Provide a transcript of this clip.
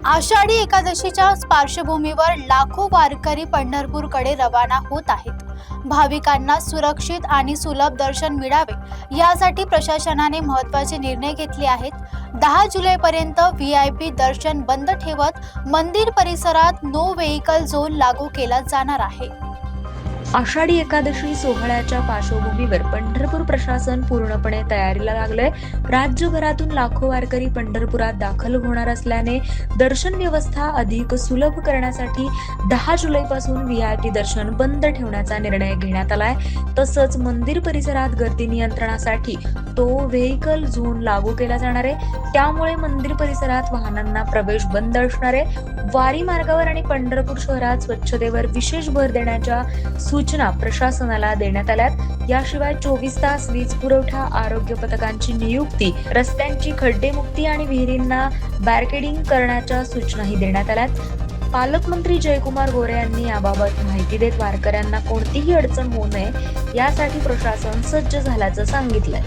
आषाढी एकादशीच्या पार्श्वभूमीवर लाखो वारकरी पंढरपूरकडे रवाना होत आहेत. भाविकांना सुरक्षित आणि सुलभ दर्शन मिळावे यासाठी प्रशासनाने महत्त्वाचे निर्णय घेतले आहेत. 10 जुलैपर्यंत व्हीआयपी दर्शन बंद ठेवत मंदिर परिसरात नो व्हेइकल झोन लागू केला जाणार आहे. आषाढी एकादशी सोहळ्याच्या पार्श्वभूमीवर पंढरपूर प्रशासन पूर्णपणे तयारीला लागलंय. राज्यभरातून लाखो वारकरी पंढरपुरात दाखल होणार असल्याने दर्शन व्यवस्था अधिक सुलभ करण्यासाठी 10 जुलैपासून व्हीआयपी दर्शन बंद ठेवण्याचा निर्णय घेण्यात आलाय. तसंच मंदिर परिसरात गर्दी नियंत्रणासाठी तो व्हेइकल झोन लागू केला जाणार आहे. त्यामुळे मंदिर परिसरात वाहनांना प्रवेश बंद असणार आहे. वारी मार्गावर आणि पंढरपूर शहरात स्वच्छतेवर विशेष भर देण्याच्या सूचना प्रशासनाला देण्यात आल्यात. याशिवाय 24 तास वीज पुरवठा, आरोग्य पथकांची नियुक्ती, रस्त्यांची खड्डेमुक्ती आणि विहिरींना बॅरिकेडिंग करण्याच्या सूचनाही देण्यात आल्यात. पालकमंत्री जयकुमार गोरे यांनी याबाबत माहिती देत वारकऱ्यांना कोणतीही अडचण होऊ नये यासाठी प्रशासन सज्ज झाल्याचं सांगितलंय.